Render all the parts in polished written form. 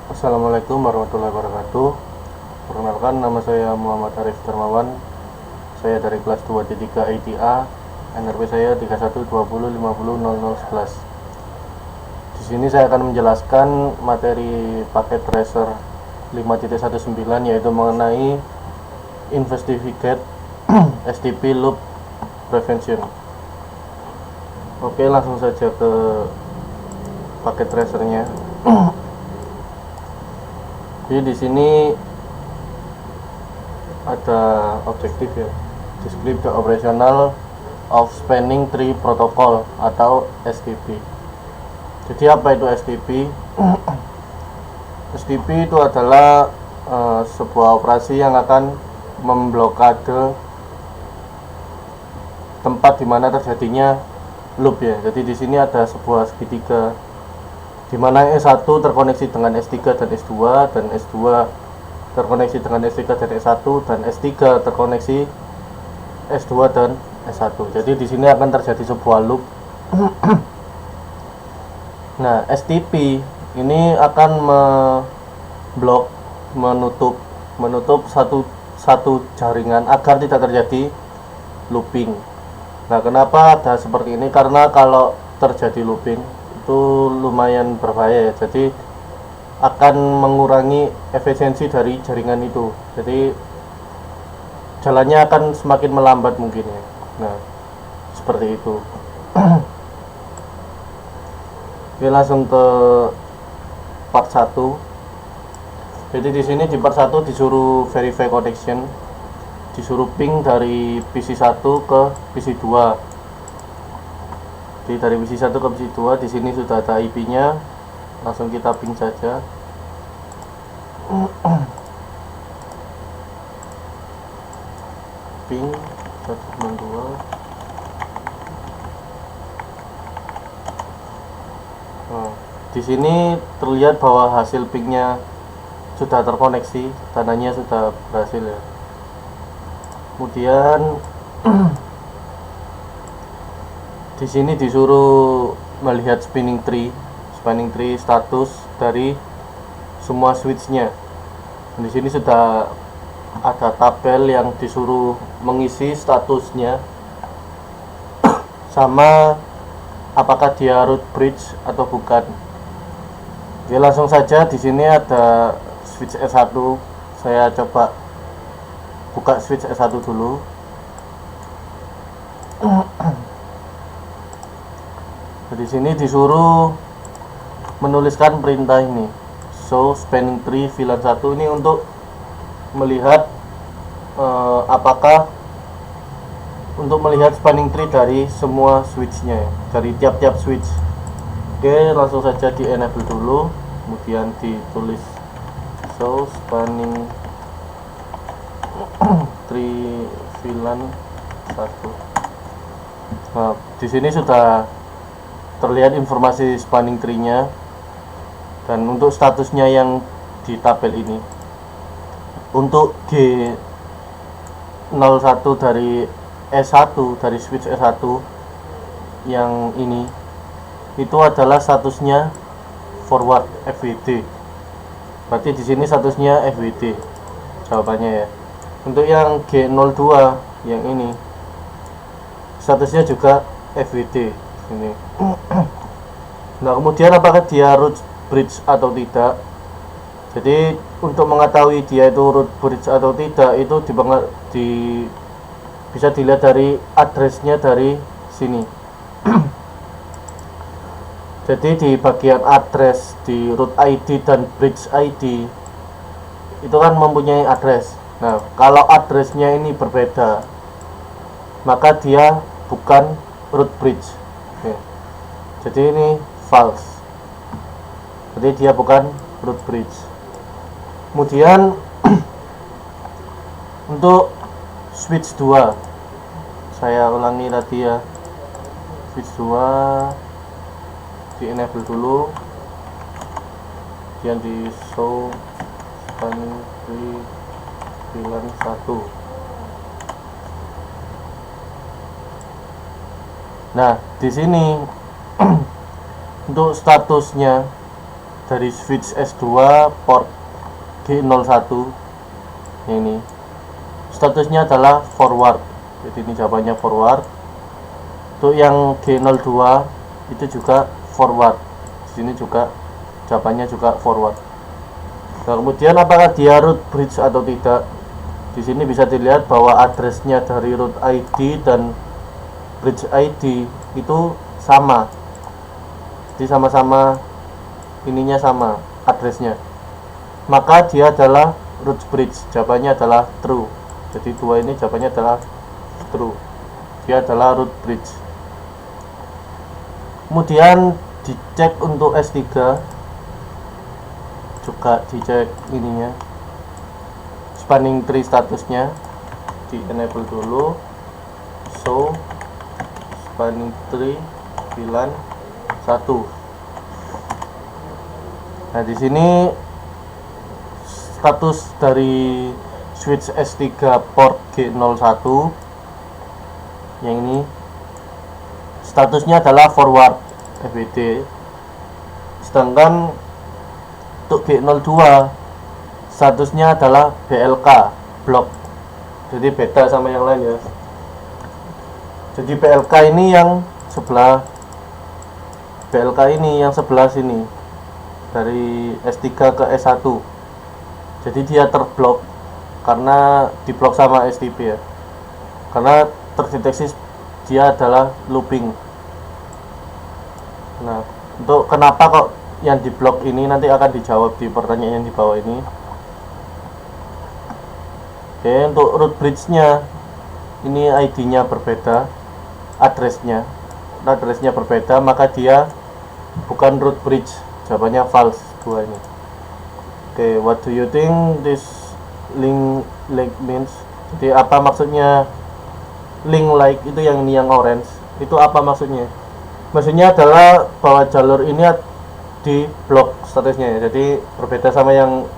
Assalamualaikum warahmatullahi wabarakatuh. Perkenalkan, nama saya Muhammad Arif Darmawan. Saya dari kelas 2.3 ITA. NRP saya 3120500011. Di sini saya akan menjelaskan materi paket tracer 5.19, yaitu mengenai Investigate STP Loop Prevention. Oke, langsung saja ke paket tracernya. Jadi di sini ada objektif ya, describe the operational of spanning tree protocol atau STP. Jadi apa itu STP? STP itu adalah sebuah operasi yang akan memblokade tempat di mana terjadinya loop ya. Jadi di sini ada sebuah segitiga di mana S1 terkoneksi dengan S3 dan S2, dan S2 terkoneksi dengan S3 dan S1, dan S3 terkoneksi S2 dan S1. Jadi di sini akan terjadi sebuah loop. Nah, STP ini akan memblok, menutup satu jaringan agar tidak terjadi looping. Nah, kenapa ada seperti ini? Karena kalau terjadi looping itu lumayan berbahaya ya. Jadi akan mengurangi efisiensi dari jaringan itu. Jadi jalannya akan semakin melambat mungkin ya. Nah, seperti itu. Oke, langsung ke part 1. Jadi di sini di part 1 disuruh verify connection, disuruh ping dari PC1 ke PC2. Jadi dari PC1 ke PC2 di sini sudah ada IP-nya. Langsung kita ping saja. Ping 192. Nah, di sini terlihat bahwa hasil pingnya sudah terkoneksi, tandanya sudah berhasil ya. Kemudian di sini disuruh melihat spinning tree status dari semua switchnya. Di sini sudah ada tabel yang disuruh mengisi statusnya sama apakah dia root bridge atau bukan. Oke, langsung saja. Di sini ada switch S1. Saya coba buka switch S1 dulu. Di sini disuruh menuliskan perintah ini, show spanning tree VLAN 1, ini untuk melihat untuk melihat spanning tree dari semua switchnya ya, dari tiap-tiap switch. Oke, langsung saja di enable dulu, kemudian ditulis show spanning tree VLAN 1. Nah, di sini sudah terlihat informasi spanning tree-nya dan untuk statusnya yang di tabel ini. Untuk G01 dari S1, dari switch S1 yang ini, itu adalah statusnya forward FWD. Berarti di sini statusnya FWD jawabannya ya. Untuk yang G02 yang ini, statusnya juga FWD ini. Nah, kemudian apakah dia root bridge atau tidak? Jadi untuk mengetahui dia itu root bridge atau tidak itu bisa dilihat dari addressnya dari sini. Jadi di bagian address di root ID dan bridge ID itu kan mempunyai address. Nah, kalau addressnya ini berbeda, maka dia bukan root bridge. Oke. Jadi ini false. Jadi dia bukan root bridge. Kemudian untuk switch 2, saya ulangi tadi ya. Switch 2 di enable dulu, kemudian di show spanning tree VLAN 1. Nah, di sini untuk statusnya dari switch S2 port G01 ini statusnya adalah forward. Jadi ini jawabannya forward. Untuk yang G02 itu juga forward. Di sini juga jawabannya juga forward. Nah, kemudian apakah dia root bridge atau tidak? Di sini bisa dilihat bahwa addressnya dari root ID dan bridge ID itu sama. Jadi sama-sama ininya sama addressnya. Maka dia adalah root bridge. Jawabannya adalah true. Jadi dua ini jawabannya adalah true. Dia adalah root bridge. Kemudian dicek untuk S3 juga dicek ininya spanning tree statusnya, di enable dulu. So spanning tree VLAN 1. Nah, di sini status dari switch S3 port G01 yang ini statusnya adalah forward FWD. Sedangkan untuk G02 statusnya adalah BLK block. Jadi beda sama yang lain ya. Jadi BLK ini yang sebelah sini dari S3 ke S1. Jadi dia terblok karena diblok sama STP ya. Karena terdeteksi dia adalah looping. Nah, untuk kenapa kok yang diblok ini nanti akan dijawab di pertanyaan yang di bawah ini. Oke, untuk root bridge-nya ini ID-nya berbeda, address-nya berbeda, maka dia bukan root bridge. Jawabannya false dua ini. Oke, what do you think this link like means? Jadi apa maksudnya link like itu yang orange? Itu apa maksudnya? Maksudnya adalah bahwa jalur ini di blok statusnya ya. Jadi berbeda sama yang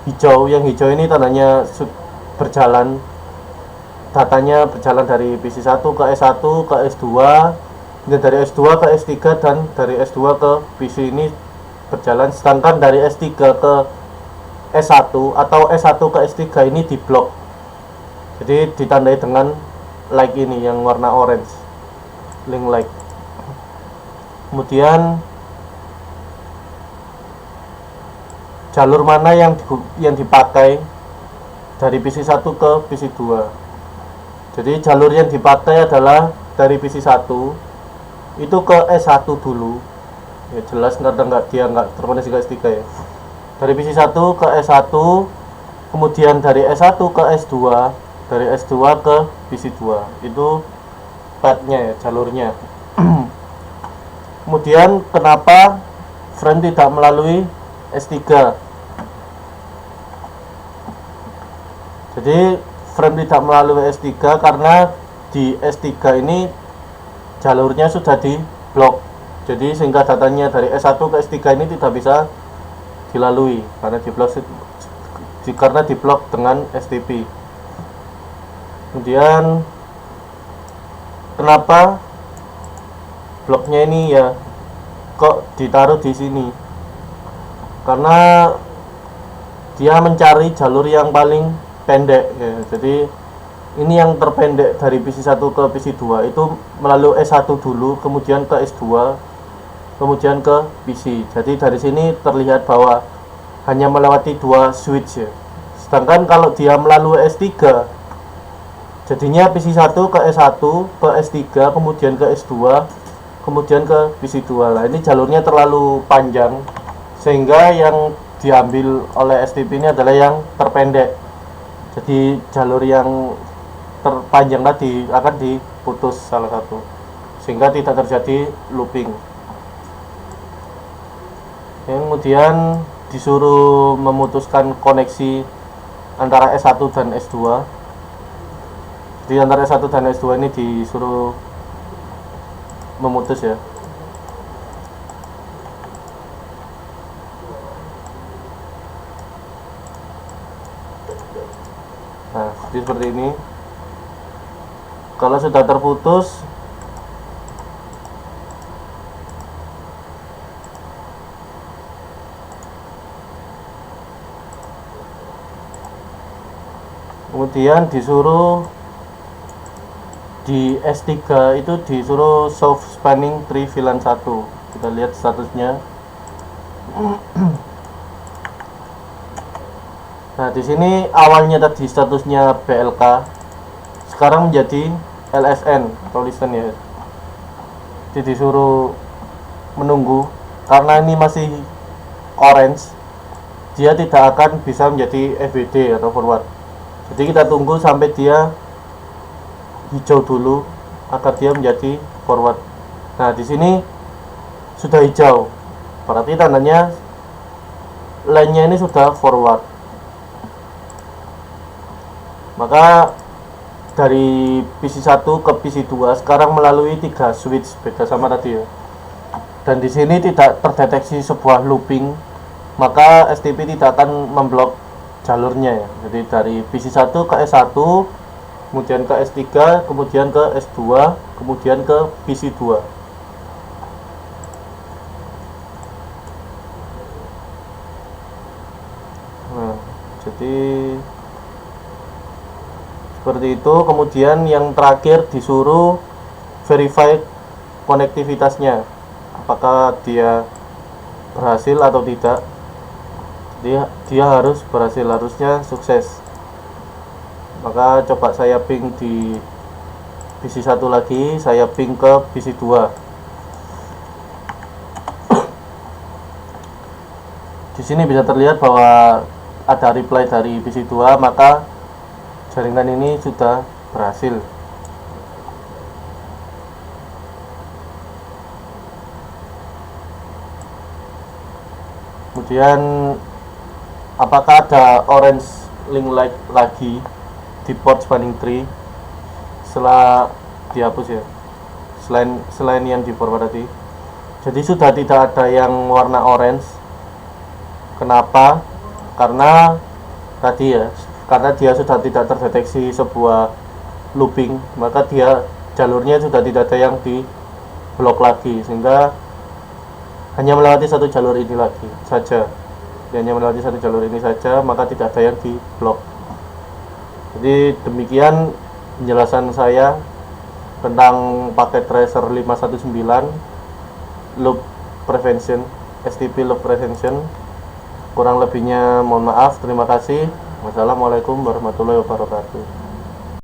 hijau. Yang hijau ini tandanya berjalan, datanya berjalan dari PC1 ke S1 ke S2, dan dari S2 ke S3, dan dari S2 ke PC ini berjalan. Sedangkan dari S3 ke S1 atau S1 ke S3 ini di blok. Jadi ditandai dengan like ini yang warna orange, link like. Kemudian jalur mana yang dipakai dari PC1 ke PC2. Jadi jalur yang dipakai adalah dari PC1 itu ke S1 dulu. Ya jelas karena dia nggak terkoneksi ke S3 ya. Dari PC1 ke S1, kemudian dari S1 ke S2, dari S2 ke PC2. Itu path-nya ya, jalurnya. Kemudian kenapa frame tidak melalui S3? Jadi frame tidak melalui S3 karena di S3 ini jalurnya sudah di blok. Jadi sehingga datanya dari S1 ke S3 ini tidak bisa dilalui karena di blok dengan STP. Kemudian kenapa bloknya ini ya kok ditaruh di sini? Karena dia mencari jalur yang paling pendek ya. Jadi ini yang terpendek dari PC1 ke PC2 itu melalui S1 dulu, kemudian ke S2, kemudian ke PC. Jadi dari sini terlihat bahwa hanya melewati dua switch ya. Sedangkan kalau dia melalui S3, jadinya PC1 ke S1, ke S3, kemudian ke S2, kemudian ke PC2. Nah, ini jalurnya terlalu panjang sehingga yang diambil oleh STP ini adalah yang terpendek. Jadi jalur yang terpanjang tadi akan diputus salah satu sehingga tidak terjadi looping. Kemudian disuruh memutuskan koneksi antara S1 dan S2. Jadi antara S1 dan S2 ini disuruh memutus ya. Nah, jadi seperti ini. Kalau sudah terputus, Kemudian disuruh di S3 itu disuruh soft spanning tree VLAN 1. Kita lihat statusnya. Nah, di sini awalnya tadi statusnya BLK, sekarang menjadi LSN atau listen ya. Jadi disuruh menunggu karena ini masih orange, dia tidak akan bisa menjadi FWD atau forward. Jadi kita tunggu sampai dia hijau dulu agar dia menjadi forward. Nah, di sini sudah hijau, berarti tandanya line-nya ini sudah forward. Maka dari PC1 ke PC2 sekarang melalui 3 switch, beda sama tadi ya. Dan di sini tidak terdeteksi sebuah looping, maka STP tidak akan memblok jalurnya ya. Jadi dari PC1 ke S1, kemudian ke S3, kemudian ke S2, kemudian ke PC2. Nah, jadi seperti itu. Kemudian yang terakhir disuruh verify konektivitasnya, apakah dia berhasil atau tidak. Dia harus berhasil, harusnya sukses. Maka coba saya ping di PC1 lagi, saya ping ke PC2. Di sini bisa terlihat bahwa ada reply dari PC2, maka jaringan ini sudah berhasil. Kemudian apakah ada orange link light lagi di port spanning tree setelah dihapus ya, selain yang di forward tadi. Jadi sudah tidak ada yang warna orange. Kenapa? Karena tadi ya, karena dia sudah tidak terdeteksi sebuah looping, maka dia jalurnya sudah tidak ada yang di blok lagi, sehingga hanya melewati satu jalur ini lagi saja. Dia hanya melewati satu jalur ini saja, maka tidak ada yang di blok. Jadi demikian penjelasan saya tentang paket tracer 519 loop prevention, STP loop prevention. Kurang lebihnya mohon maaf. Terima kasih. Wassalamualaikum warahmatullahi wabarakatuh.